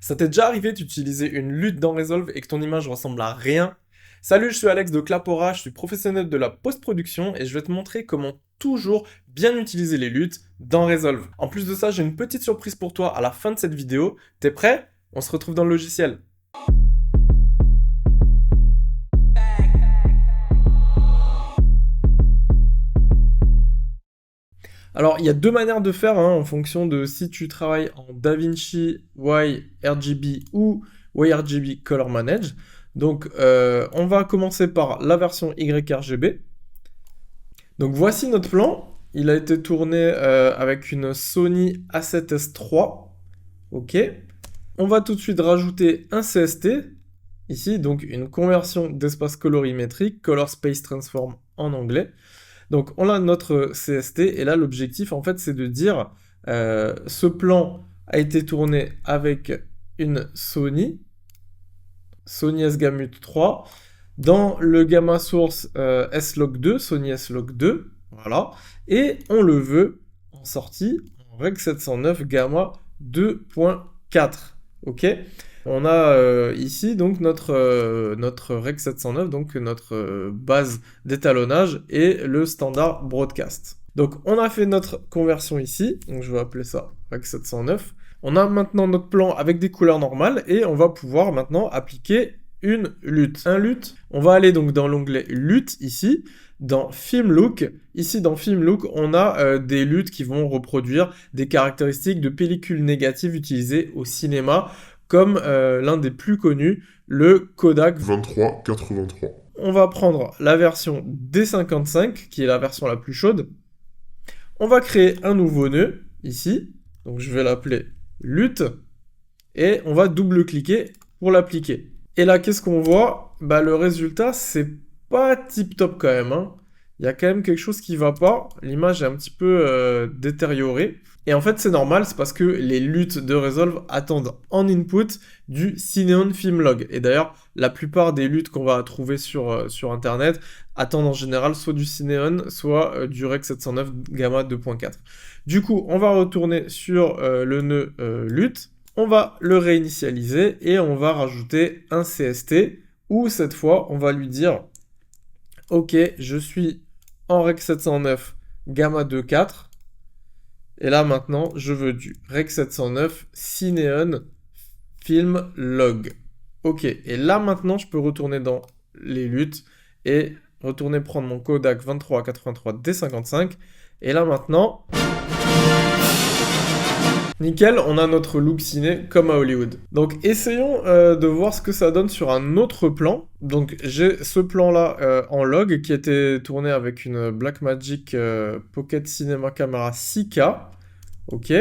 Ça t'est déjà arrivé d'utiliser une lutte dans Resolve et que ton image ressemble à rien? Salut, je suis Alex de Clapora, je suis professionnel de la post-production et je vais te montrer comment toujours bien utiliser les luttes dans Resolve. En plus de ça, j'ai une petite surprise pour toi à la fin de cette vidéo. T'es prêt? On se retrouve dans le logiciel. Alors, il y a deux manières de faire en fonction de si tu travailles en DaVinci YRGB ou YRGB Color Manage. Donc, on va commencer par la version YRGB. Donc, voici notre plan. Il a été tourné avec une Sony A7S III. OK. On va tout de suite rajouter un CST. Ici, donc une conversion d'espace colorimétrique, Color Space Transform en anglais. Donc on a notre CST et là l'objectif en fait c'est de dire ce plan a été tourné avec une Sony S-Gamut 3 dans le gamma source S-Log2, Sony S-Log2, voilà, et on le veut en sortie en Rec 709 gamma 2.4, ok. On a ici donc notre Rec 709, donc notre base d'étalonnage et le standard broadcast. Donc on a fait notre conversion ici, donc je vais appeler ça Rec 709. On a maintenant notre plan avec des couleurs normales et on va pouvoir maintenant appliquer une lutte. Un lutte, on va aller donc dans l'onglet lutte ici, dans Film Look. Ici dans Film Look, on a des luttes qui vont reproduire des caractéristiques de pellicules négatives utilisées au cinéma, comme l'un des plus connus, le Kodak 2383. On va prendre la version D55, qui est la version la plus chaude. On va créer un nouveau nœud, ici. Donc je vais l'appeler lutte. Et on va double-cliquer pour l'appliquer. Et là, qu'est-ce qu'on voit? Bah, le résultat, c'est pas tip-top quand même. Il y a quand même quelque chose qui va pas. L'image est un petit peu détériorée. Et en fait, c'est normal, c'est parce que les luttes de Resolve attendent en input du Cineon Film Log. Et d'ailleurs, la plupart des luttes qu'on va trouver sur Internet attendent en général soit du Cineon, soit du Rec 709 gamma 2.4. Du coup, on va retourner sur le nœud lutte. On va le réinitialiser et on va rajouter un CST où cette fois, on va lui dire « Ok, je suis en Rec 709 gamma 2.4. Et là, maintenant, je veux du Rec 709 Cineon Film Log. Ok, et là, maintenant, je peux retourner dans les luttes et retourner prendre mon Kodak 2383 D55. Et là, maintenant, nickel, on a notre look ciné comme à Hollywood. Donc, essayons de voir ce que ça donne sur un autre plan. Donc, j'ai ce plan-là en log qui a été tourné avec une Blackmagic Pocket Cinema Camera 6K. Ok,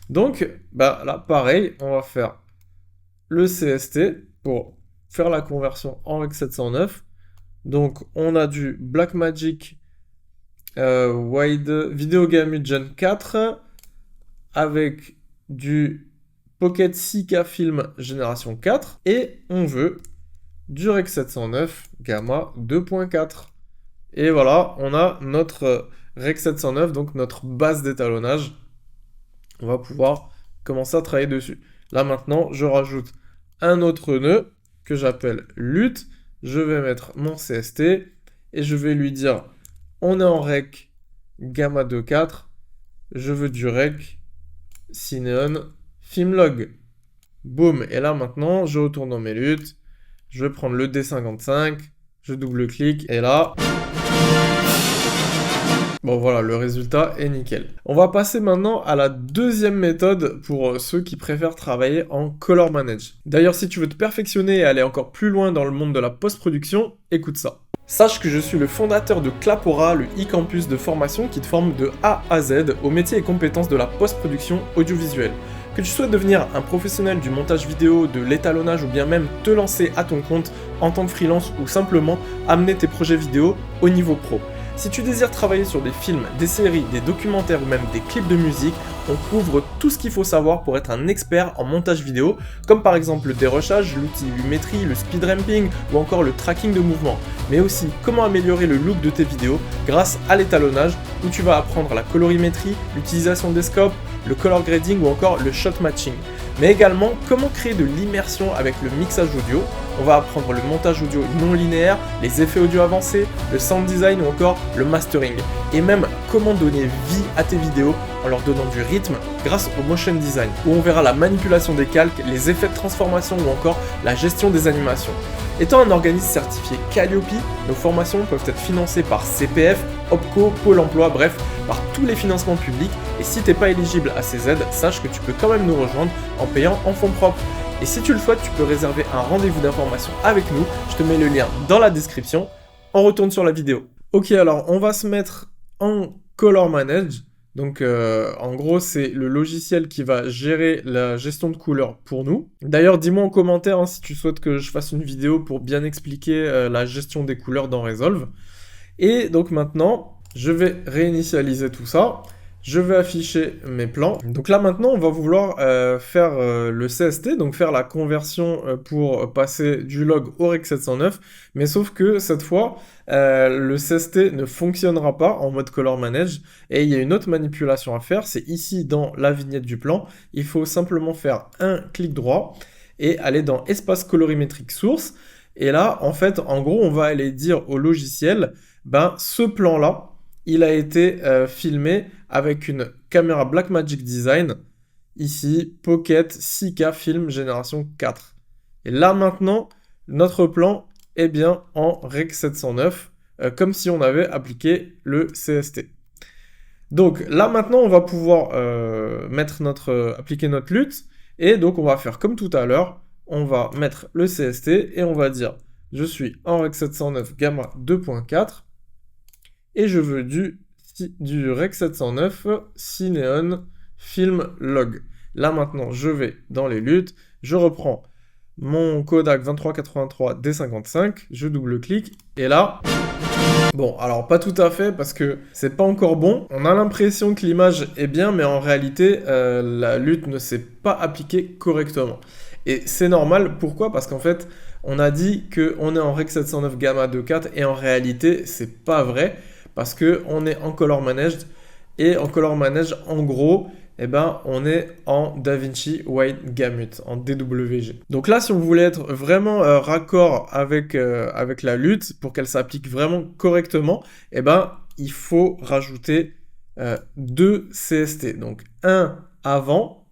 donc bah là pareil, on va faire le CST pour faire la conversion en Rec 709. Donc on a du Blackmagic Wide Video Gamut Gen 4 avec du Pocket 6K Film Génération 4 et on veut du Rec 709 Gamma 2.4. Et voilà, on a notre Rec 709, donc notre base d'étalonnage. On va pouvoir commencer à travailler dessus. Là maintenant, je rajoute un autre nœud que j'appelle lutte. Je vais mettre mon CST et je vais lui dire on est en Rec gamma 2.4. Je veux du Rec Cineon Film Log. Boum. Et là maintenant, je retourne dans mes luttes. Je vais prendre le D55. Je double-clique et là... Bon voilà, le résultat est nickel. On va passer maintenant à la deuxième méthode pour ceux qui préfèrent travailler en Color Manage. D'ailleurs, si tu veux te perfectionner et aller encore plus loin dans le monde de la post-production, écoute ça. Sache que je suis le fondateur de Clapora, le e-campus de formation qui te forme de A à Z aux métiers et compétences de la post-production audiovisuelle. Que tu souhaites devenir un professionnel du montage vidéo, de l'étalonnage ou bien même te lancer à ton compte en tant que freelance ou simplement amener tes projets vidéo au niveau pro. Si tu désires travailler sur des films, des séries, des documentaires ou même des clips de musique, on couvre tout ce qu'il faut savoir pour être un expert en montage vidéo, comme par exemple le dérochage, l'outil Lumetri, le speed ramping ou encore le tracking de mouvement, mais aussi comment améliorer le look de tes vidéos grâce à l'étalonnage où tu vas apprendre la colorimétrie, l'utilisation des scopes, le color grading ou encore le shot matching. mais également comment créer de l'immersion avec le mixage audio. On va apprendre le montage audio non linéaire, les effets audio avancés, le sound design ou encore le mastering. Et même comment donner vie à tes vidéos en leur donnant du rythme grâce au motion design, où on verra la manipulation des calques, les effets de transformation ou encore la gestion des animations. Étant un organisme certifié Calliope, nos formations peuvent être financées par CPF, OPCO, Pôle emploi, bref, par tous les financements publics. Et si t'es pas éligible à ces aides, sache que tu peux quand même nous rejoindre en payant en fonds propres. Et si tu le souhaites, tu peux réserver un rendez-vous d'information avec nous. Je te mets le lien dans la description. On retourne sur la vidéo. Ok, alors on va se mettre en Color Manage. Donc en gros, c'est le logiciel qui va gérer la gestion de couleurs pour nous. D'ailleurs, dis-moi en commentaire hein, si tu souhaites que je fasse une vidéo pour bien expliquer la gestion des couleurs dans Resolve. Et donc maintenant, je vais réinitialiser tout ça. Je vais afficher mes plans. Donc là maintenant, on va vouloir faire le CST, donc faire la conversion pour passer du log au Rec 709. Mais sauf que cette fois, le CST ne fonctionnera pas en mode Color Manage. Et il y a une autre manipulation à faire, c'est ici dans la vignette du plan. Il faut simplement faire un clic droit et aller dans Espace colorimétrique source. Et là, en fait, en gros, on va aller dire au logiciel, ben ce plan-là, il a été filmé avec une caméra Blackmagic Design, ici, Pocket 6K Film Génération 4. Et là maintenant, notre plan est bien en Rec 709, comme si on avait appliqué le CST. Donc là maintenant, on va pouvoir appliquer notre lutte, et donc on va faire comme tout à l'heure, on va mettre le CST, et on va dire, je suis en Rec 709 Gamma 2.4, et je veux du Rec 709 Cineon Film Log. Là maintenant, je vais dans les luttes, je reprends mon Kodak 2383 D55, je double-clique, et là... Bon, alors pas tout à fait, parce que c'est pas encore bon. On a l'impression que l'image est bien, mais en réalité, la lutte ne s'est pas appliquée correctement. Et c'est normal, pourquoi? Parce qu'en fait, on a dit qu'on est en Rec 709 Gamma 2.4, et en réalité, c'est pas vrai. Parce qu'on est en Color Managed, et en Color Managed, en gros, eh ben, on est en DaVinci Wide Gamut, en DWG. Donc là, si on voulait être vraiment raccord avec la lutte, pour qu'elle s'applique vraiment correctement, eh ben, il faut rajouter 2 CST. Donc un avant,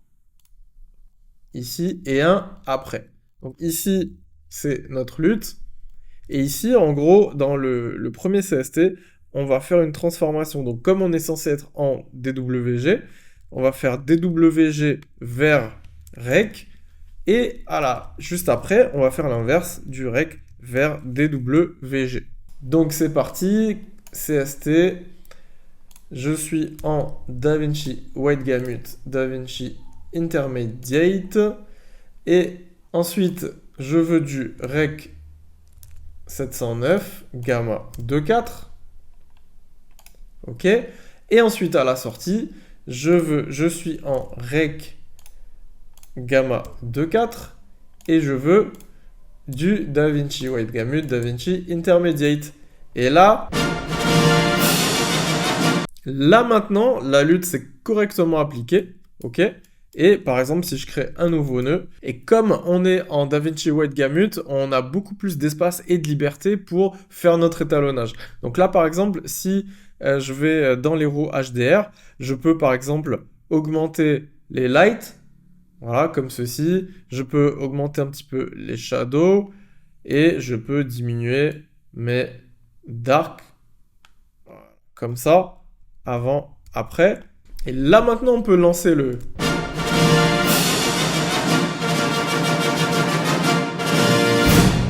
ici, et un après. Donc ici, c'est notre lutte. Et ici, en gros, dans le premier CST, on va faire une transformation. Donc, comme on est censé être en DWG, on va faire DWG vers Rec. Et voilà, juste après, on va faire l'inverse du Rec vers DWG. Donc, c'est parti. CST. Je suis en DaVinci Wide Gamut, DaVinci Intermediate. Et ensuite, je veux du Rec 709 Gamma 2.4. Ok, et ensuite à la sortie, je suis en Rec Gamma 2.4 et je veux du DaVinci Wide Gamut, DaVinci Intermediate. Et là maintenant, la lutte s'est correctement appliquée, ok. Et par exemple, si je crée un nouveau nœud, et comme on est en DaVinci Wide Gamut, on a beaucoup plus d'espace et de liberté pour faire notre étalonnage. Donc là, par exemple, si je vais dans les roues HDR, je peux par exemple augmenter les lights, voilà, comme ceci. Je peux augmenter un petit peu les shadows, et je peux diminuer mes dark, comme ça, avant, après. Et là maintenant, on peut lancer le...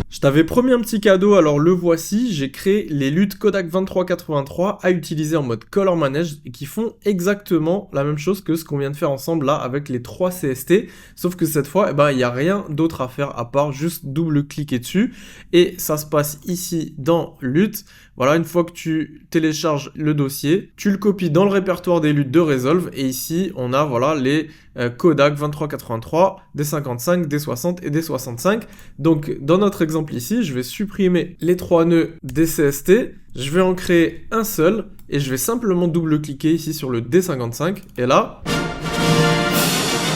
Je t'avais promis un petit cadeau, alors le voici. J'ai créé les luttes Kodak 2383 à utiliser en mode Color Manage et qui font exactement la même chose que ce qu'on vient de faire ensemble là avec les 3 CST. Sauf que cette fois, il n'y a rien d'autre à faire à part juste double-cliquer dessus. Et ça se passe ici dans lutte. Voilà, une fois que tu télécharges le dossier, tu le copies dans le répertoire des luttes de Resolve. Et ici, on a voilà les Kodak 2383, D55, D60 et D65. Donc, dans notre exemple ici, je vais supprimer les 3 nœuds des CST. Je vais en créer un seul et je vais simplement double-cliquer ici sur le D55. Et là,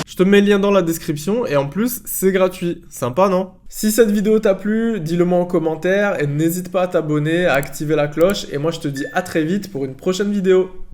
Je te mets le lien dans la description et en plus, c'est gratuit. Sympa, non? Si cette vidéo t'a plu, dis-le moi en commentaire et n'hésite pas à t'abonner, à activer la cloche et moi je te dis à très vite pour une prochaine vidéo.